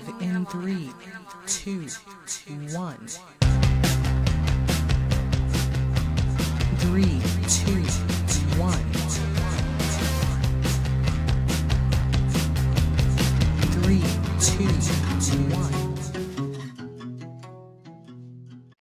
live in 3, 2, 1. 3, 2, 1. 3, 2, 1.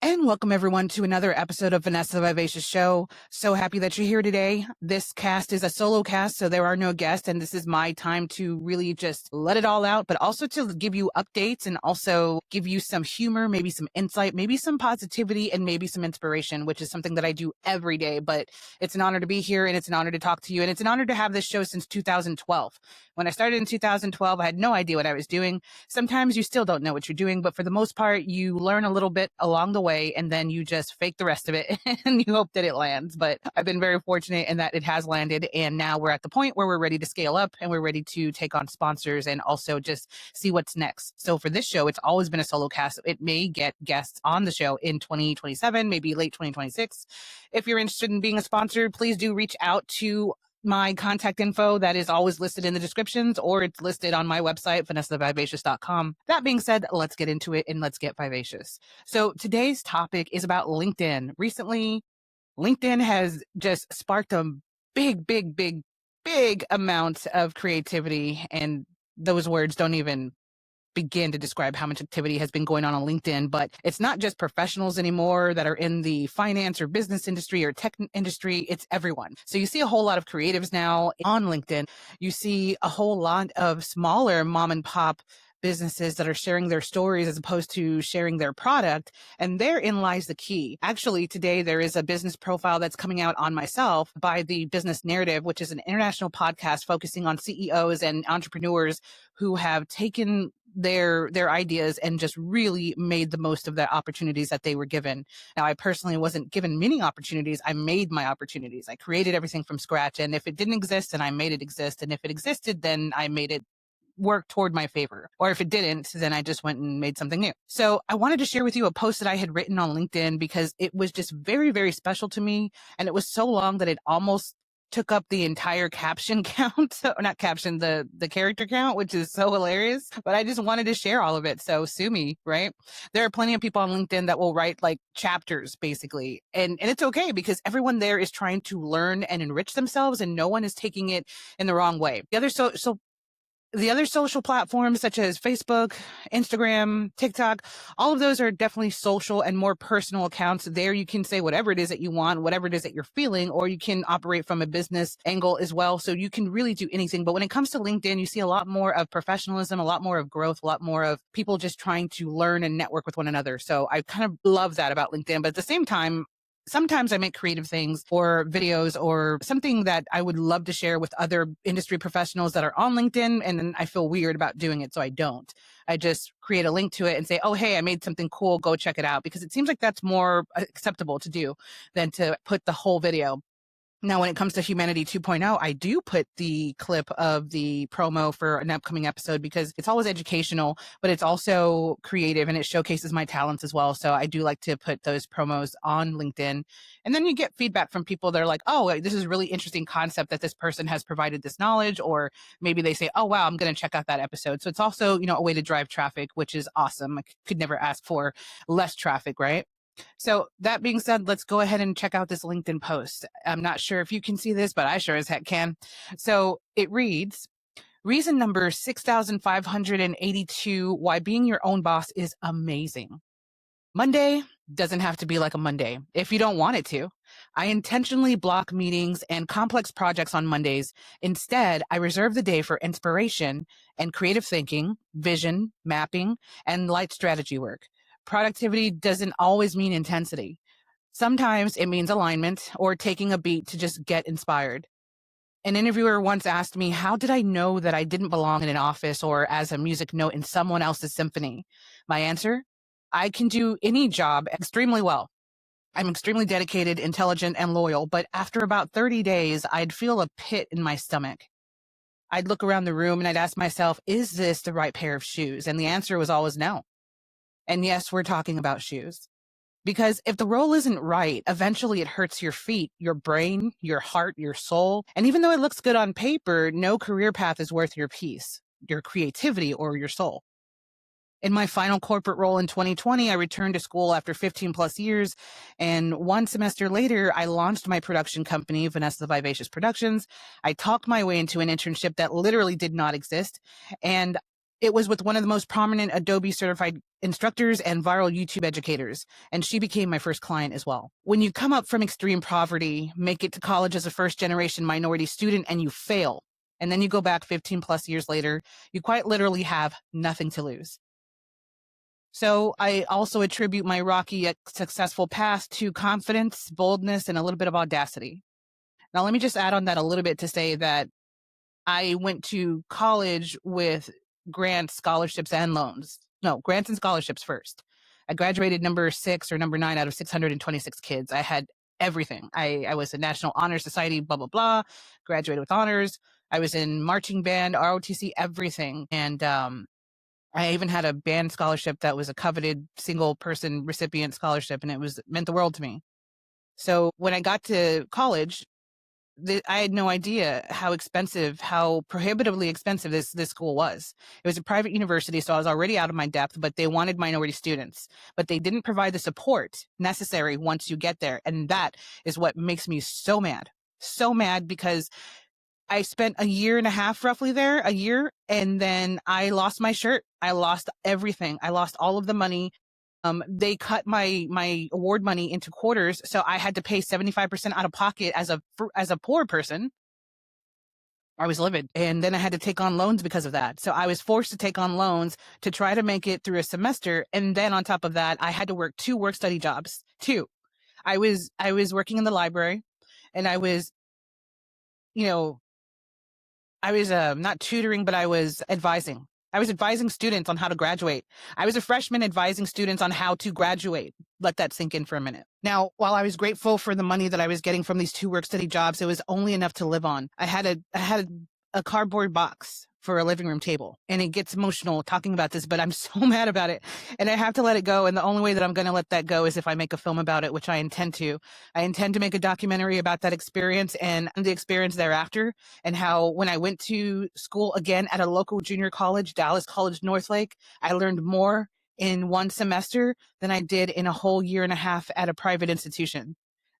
And welcome everyone to another episode of Vanessa the Vivacious Show. So happy that you're here today. This cast is a solo cast, so there are no guests, and this is my time to really just let it all out, but also to give you updates and also give you some humor, maybe some insight, maybe some positivity, and maybe some inspiration, which is something that I do every day. But it's an honor to be here, and it's an honor to talk to you, and it's an honor to have this show since 2012. When I started in 2012, I had no idea what I was doing. Sometimes you still don't know what you're doing, but for the most part, you learn a little bit along the way, and then you just fake the rest of it and you hope that it lands. But I've been very fortunate in that it has landed, and now we're at the point where we're ready to scale up and we're ready to take on sponsors and also just see what's next. So for this show, it's always been a solo cast. It may get guests on the show in 2027, maybe late 2026. If you're interested in being a sponsor, please do reach out to my contact info that is always listed in the descriptions, or it's listed on my website, vanessavivaciously.com. That being said, let's get into it and let's get vivacious. So today's topic is about LinkedIn. Recently, LinkedIn has just sparked a big amount of creativity, and those words don't even begin to describe how much activity has been going on LinkedIn. But it's not just professionals anymore that are in the finance or business industry or tech industry. It's everyone. So you see a whole lot of creatives now on LinkedIn. You see a whole lot of smaller mom and pop businesses that are sharing their stories as opposed to sharing their product. And therein lies the key. Actually, today there is a business profile that's coming out on myself by the Business Narrative, which is an international podcast focusing on CEOs and entrepreneurs who have taken their ideas and just really made the most of the opportunities that they were given. Now, I personally wasn't given many opportunities. I made my opportunities. I created everything from scratch. And if it didn't exist, then I made it exist. And if it existed, then I made it work toward my favor. Or if it didn't, then I just went and made something new. So I wanted to share with you a post that I had written on LinkedIn because it was just very special to me. And it was so long that it almost took up the entire caption count, or not caption, the character count, which is so hilarious. But I just wanted to share all of it. So sue me, right? There are plenty of people on LinkedIn that will write like chapters, basically. And it's okay because everyone there is trying to learn and enrich themselves, and no one is taking it in the wrong way. The other social platforms such as Facebook, Instagram, TikTok, all of those are definitely social and more personal accounts. There you can say whatever it is that you want, whatever it is that you're feeling, or you can operate from a business angle as well. So you can really do anything. But when it comes to LinkedIn, you see a lot more of professionalism, a lot more of growth, a lot more of people just trying to learn and network with one another. So I kind of love that about LinkedIn. But at the same time, sometimes I make creative things or videos or something that I would love to share with other industry professionals that are on LinkedIn. And then I feel weird about doing it. So I don't. I just create a link to it and say, oh, hey, I made something cool. Go check it out. Because it seems like that's more acceptable to do than to put the whole video. Now, when it comes to Humanity 2.0, I do put the clip of the promo for an upcoming episode because it's always educational, but it's also creative and it showcases my talents as well. So I do like to put those promos on LinkedIn. And then you get feedback from people that are like, oh, this is a really interesting concept that this person has provided this knowledge. Or maybe they say, oh, wow, I'm going to check out that episode. So it's also, a way to drive traffic, which is awesome. I could never ask for less traffic, right? So that being said, let's go ahead and check out this LinkedIn post. I'm not sure if you can see this, but I sure as heck can. So it reads, reason number 6,582 why being your own boss is amazing. Monday doesn't have to be like a Monday if you don't want it to. I intentionally block meetings and complex projects on Mondays. Instead, I reserve the day for inspiration and creative thinking, vision, mapping, and light strategy work. Productivity doesn't always mean intensity. Sometimes it means alignment or taking a beat to just get inspired. An interviewer once asked me, how did I know that I didn't belong in an office or as a music note in someone else's symphony? My answer, I can do any job extremely well. I'm extremely dedicated, intelligent, and loyal, but after about 30 days, I'd feel a pit in my stomach. I'd look around the room and I'd ask myself, is this the right pair of shoes? And the answer was always no. And yes, we're talking about shoes. Because if the role isn't right, eventually it hurts your feet, your brain, your heart, your soul. And even though it looks good on paper, no career path is worth your peace, your creativity, or your soul. In my final corporate role in 2020, I returned to school after 15 plus years. And one semester later, I launched my production company, Vanessa the Vivacious Productions. I talked my way into an internship that literally did not exist. And it was with one of the most prominent Adobe certified instructors and viral YouTube educators. And she became my first client as well. When you come up from extreme poverty, make it to college as a first generation minority student, and you fail, and then you go back 15 plus years later, you quite literally have nothing to lose. So I also attribute my rocky yet successful path to confidence, boldness, and a little bit of audacity. Now, let me just add on that a little bit to say that I went to college with grants, scholarships, and loans. No, grants and scholarships first. I graduated number 6 or number 9 out of 626 kids. I had everything. I was a National Honor Society, blah, blah, blah, graduated with honors. I was in marching band, ROTC, everything. And I even had a band scholarship that was a coveted single person recipient scholarship, and meant the world to me. So when I got to college, I had no idea how prohibitively expensive this school was. It was a private university, so I was already out of my depth, but they wanted minority students, but they didn't provide the support necessary once you get there. And that is what makes me so mad because I spent a year and a half roughly there, a year, and then I lost my shirt. I lost everything. I lost all of the money. They cut my award money into quarters, so I had to pay 75% out of pocket as a poor person. I was livid. And then I had to take on loans because of that. So I was forced to take on loans to try to make it through a semester. And then on top of that, I had to work 2 work study jobs. 2. I was working in the library, and I was, you know, I was not tutoring, but I was advising. I was advising students on how to graduate. I was a freshman advising students on how to graduate. Let that sink in for a minute. Now, while I was grateful for the money that I was getting from these 2 work study jobs, it was only enough to live on. I had a cardboard box for a living room table, and it gets emotional talking about this, but I'm so mad about it, and I have to let it go. And the only way that I'm going to let that go is if I make a film about it, which I intend to. I intend to make a documentary about that experience and the experience thereafter, and how when I went to school again at a local junior college, Dallas College Northlake, I learned more in one semester than I did in a whole year and a half at a private institution.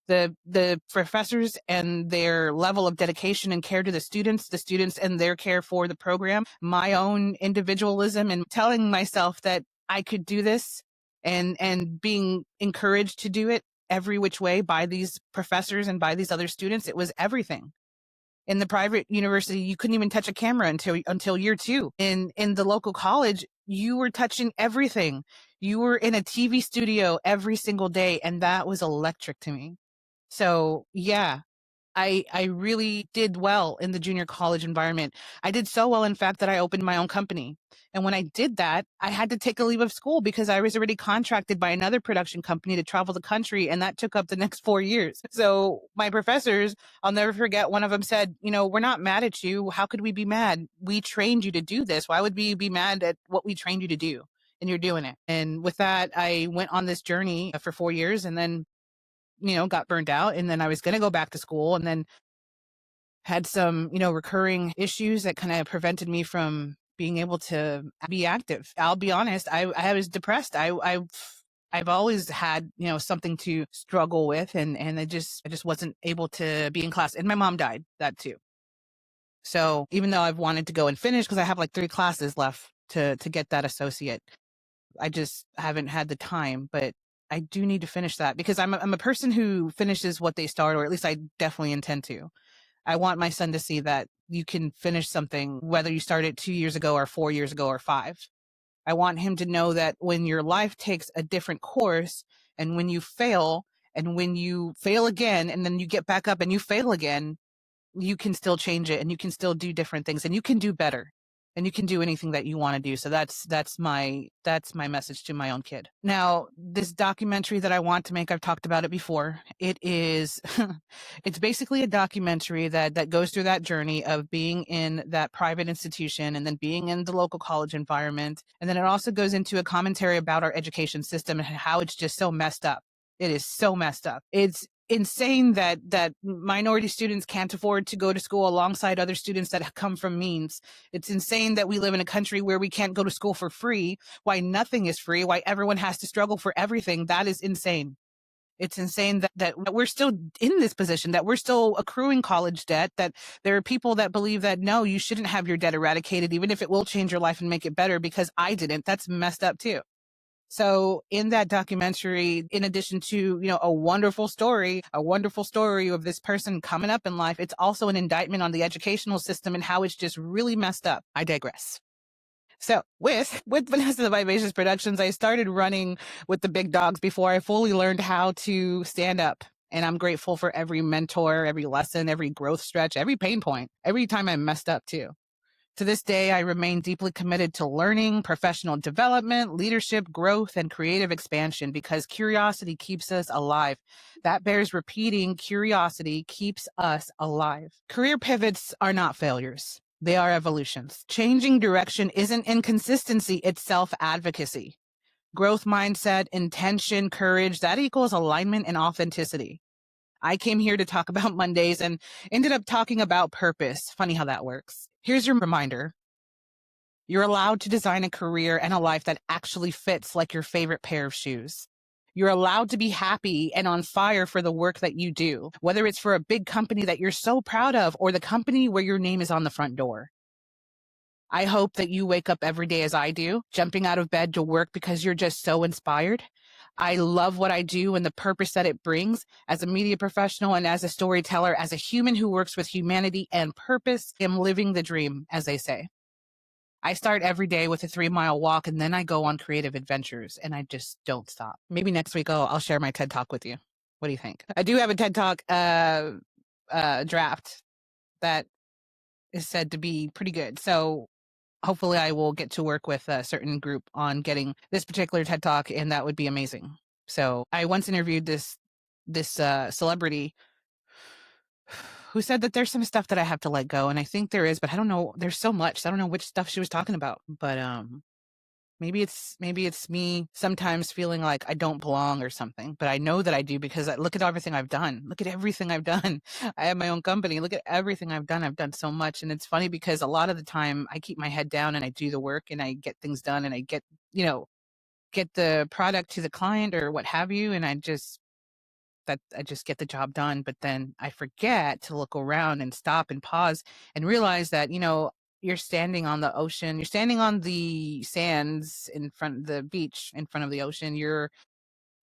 The professors and their level of dedication and care to the students and their care for the program, my own individualism and telling myself that I could do this, and being encouraged to do it every which way by these professors and by these other students. It was everything. In the private university, you couldn't even touch a camera until year 2. In the local college, you were touching everything. You were in a TV studio every single day, and that was electric to me. So yeah, I really did well in the junior college environment. I did so well, in fact, that I opened my own company. And when I did that, I had to take a leave of school because I was already contracted by another production company to travel the country, and that took up the next 4 years. So my professors, I'll never forget, one of them said, we're not mad at you. How could we be mad? We trained you to do this. Why would we be mad at what we trained you to do? And you're doing it. And with that, I went on this journey for 4 years, and then got burned out. And then I was going to go back to school, and then had some, recurring issues that kind of prevented me from being able to be active. I'll be honest. I was depressed. I've always had, something to struggle with, and I just wasn't able to be in class. And my mom died, that too. So even though I've wanted to go and finish, because I have like 3 classes left to get that associate, I just haven't had the time. But I do need to finish that, because I'm a person who finishes what they start, or at least I definitely intend to. I want my son to see that you can finish something, whether you started 2 years ago or 4 years ago or 5. I want him to know that when your life takes a different course, and when you fail, and when you fail again, and then you get back up and you fail again, you can still change it, and you can still do different things, and you can do better, and you can do anything that you want to do. So that's my message to my own kid. Now, this documentary that I want to make, I've talked about it before. It is, it's basically a documentary that goes through that journey of being in that private institution, and then being in the local college environment. And then it also goes into a commentary about our education system and how it's just so messed up. It is so messed up. insane that minority students can't afford to go to school alongside other students that come from means. It's insane that we live in a country where we can't go to school for free, why nothing is free, why everyone has to struggle for everything. That is insane. It's insane that we're still in this position, that we're still accruing college debt, that there are people that believe that, no, you shouldn't have your debt eradicated, even if it will change your life and make it better, because I didn't. That's messed up too. So in that documentary, in addition to, a wonderful story of this person coming up in life, it's also an indictment on the educational system and how it's just really messed up. I digress. So with Vanessa the Vivacious Productions, I started running with the big dogs before I fully learned how to stand up. And I'm grateful for every mentor, every lesson, every growth stretch, every pain point, every time I messed up too. To this day, I remain deeply committed to learning, professional development, leadership, growth, and creative expansion because curiosity keeps us alive. That bears repeating. Curiosity keeps us alive. Career pivots are not failures. They are evolutions. Changing direction isn't inconsistency, it's self-advocacy. Growth mindset, intention, courage, that equals alignment and authenticity. I came here to talk about Mondays and ended up talking about purpose. Funny how that works. Here's your reminder. You're allowed to design a career and a life that actually fits like your favorite pair of shoes. You're allowed to be happy and on fire for the work that you do, whether it's for a big company that you're so proud of or the company where your name is on the front door. I hope that you wake up every day as I do, jumping out of bed to work because you're just so inspired. I love what I do and the purpose that it brings as a media professional and as a storyteller, as a human who works with humanity and purpose. I'm living the dream, as they say. I start every day with a 3-mile walk and then I go on creative adventures and I just don't stop. Maybe next week I'll share my TED Talk with you. What do you think? I do have a TED Talk draft that is said to be pretty good. So hopefully I will get to work with a certain group on getting this particular TED Talk, and that would be amazing. So I once interviewed this celebrity who said that there's some stuff that I have to let go, and I think there is, but I don't know. There's so much. So I don't know which stuff she was talking about, but maybe it's me sometimes feeling like I don't belong or something, but I know that I do because I look at everything I've done. Look at everything I've done. I have my own company. Look at everything I've done. I've done so much. And it's funny because a lot of the time I keep my head down and I do the work and I get things done and I get the product to the client or what have you. And I just get the job done. But then I forget to look around and stop and pause and realize that, you're standing on the ocean, you're standing on the sands in front of the beach, in front of the ocean. You're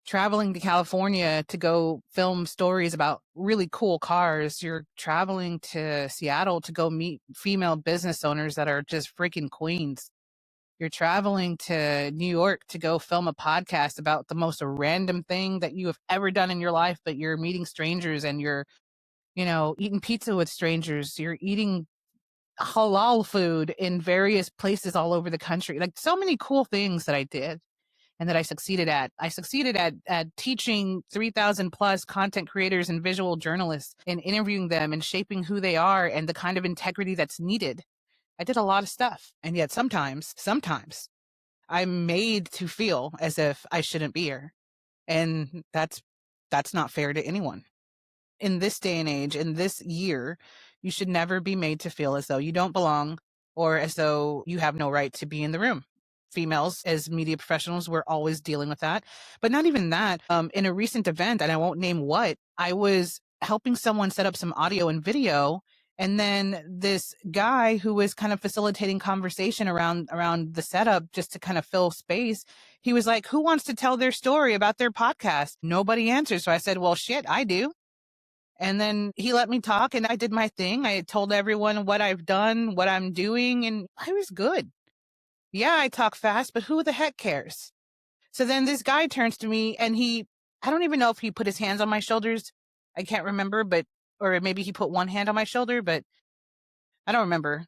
traveling to California to go film stories about really cool cars. You're traveling to Seattle to go meet female business owners that are just freaking queens. You're traveling to New York to go film a podcast about the most random thing that you have ever done in your life, but you're meeting strangers and you're, eating pizza with strangers. You're eating halal food in various places all over the country. Like so many cool things that I did and that I succeeded at. I succeeded at teaching 3,000 plus content creators and visual journalists and interviewing them and shaping who they are and the kind of integrity that's needed. I did a lot of stuff. And yet sometimes I'm made to feel as if I shouldn't be here. And that's not fair to anyone. In this day and age, in this year, you should never be made to feel as though you don't belong or as though you have no right to be in the room. Females, as media professionals, we're always dealing with that. But not even that. In a recent event, and I won't name what, I was helping someone set up some audio and video. And then this guy who was kind of facilitating conversation around the setup just to kind of fill space, he was like, who wants to tell their story about their podcast? Nobody answered. So I said, well, shit, I do. And then he let me talk and I did my thing. I told everyone what I've done, what I'm doing, and I was good. Yeah, I talk fast, but who the heck cares? So then this guy turns to me and I don't even know if he put his hands on my shoulders. I can't remember, or maybe he put one hand on my shoulder, but I don't remember.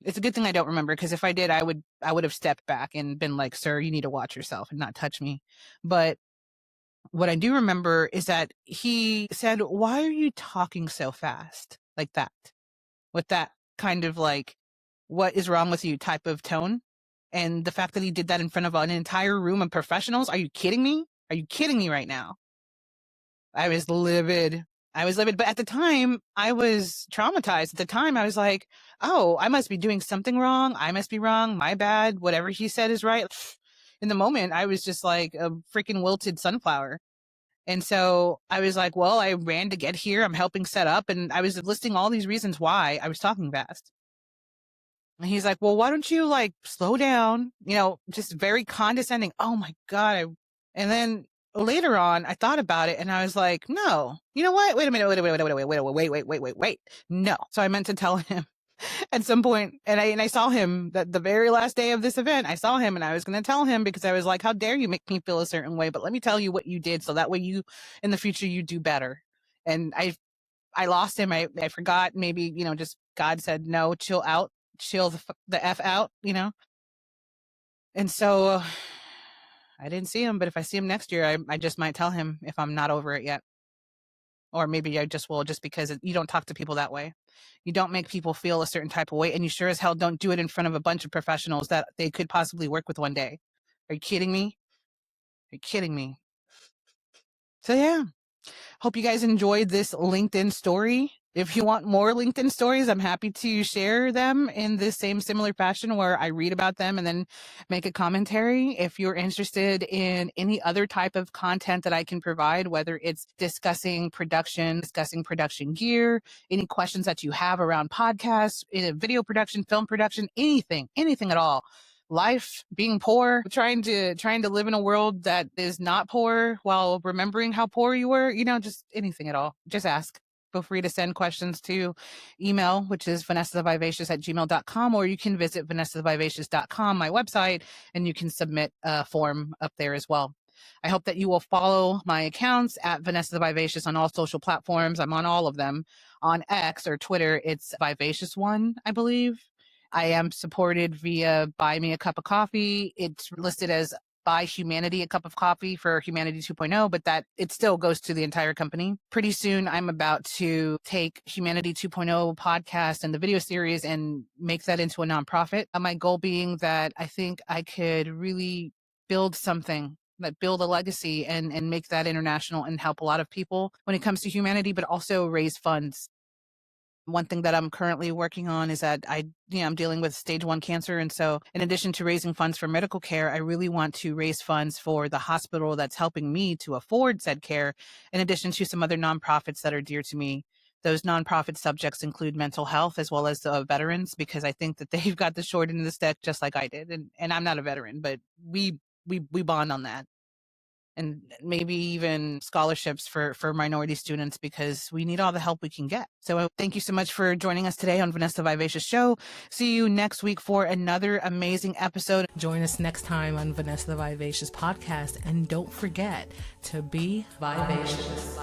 It's a good thing I don't remember because if I did, I would have stepped back and been like, sir, you need to watch yourself and not touch me. But what I do remember is that he said, why are you talking so fast like that? With that kind of like, what is wrong with you type of tone. And the fact that he did that in front of an entire room of professionals. Are you kidding me? Are you kidding me right now? I was livid. But at the time, I was traumatized. At the time, I was like, oh, I must be doing something wrong. I must be wrong. My bad. Whatever he said is right. In the moment, I was just like a freaking wilted sunflower. And so I was like, well, I ran to get here. I'm helping set up. And I was listing all these reasons why I was talking fast. And he's like, well, why don't you like slow down? Just very condescending. Oh my God. And then later on, I thought about it and I was like, no, you know what? Wait a minute. Wait. No. So I meant to tell him at some point, and I saw him that the very last day of this event. I saw him and I was going to tell him because I was like, how dare you make me feel a certain way? But let me tell you what you did, so that way in the future, you do better. And I lost him. I forgot. Maybe just God said no, chill out, chill the f out. And so I didn't see him. But if I see him next year, I just might tell him if I'm not over it yet. Or maybe I just will, just because you don't talk to people that way. You don't make people feel a certain type of way, and you sure as hell don't do it in front of a bunch of professionals that they could possibly work with one day. Are you kidding me? Are you kidding me? So yeah, hope you guys enjoyed this LinkedIn story. If you want more LinkedIn stories, I'm happy to share them in this same similar fashion where I read about them and then make a commentary. If you're interested in any other type of content that I can provide, whether it's discussing production gear, any questions that you have around podcasts, video production, film production, anything at all. Life, being poor, trying to live in a world that is not poor while remembering how poor you were, just anything at all. Just ask. Feel free to send questions to email, which is vanessathevivacious@gmail.com, or you can visit vanessathevivacious.com, my website, and you can submit a form up there as well. I hope that you will follow my accounts at Vanessa the Vivacious on all social platforms. I'm on all of them. On X or Twitter, it's Vivacious One, I believe. I am supported via Buy Me a Cup of Coffee. It's listed as Buy Humanity a Cup of Coffee for Humanity 2.0, but that it still goes to the entire company. Pretty soon, I'm about to take Humanity 2.0 podcast and the video series and make that into a nonprofit. My goal being that I think I could really build something, that build a legacy and make that international and help a lot of people when it comes to humanity, but also raise funds. One thing that I'm currently working on is that I'm dealing with stage 1 cancer. And so in addition to raising funds for medical care, I really want to raise funds for the hospital that's helping me to afford said care, in addition to some other nonprofits that are dear to me. Those nonprofit subjects include mental health as well as veterans, because I think that they've got the short end of the stick just like I did. And I'm not a veteran, but we bond on that. And maybe even scholarships for minority students, because we need all the help we can get. So thank you so much for joining us today on Vanessa the Vivacious Show. See you next week for another amazing episode. Join us next time on Vanessa the Vivacious podcast. And don't forget to be vivacious.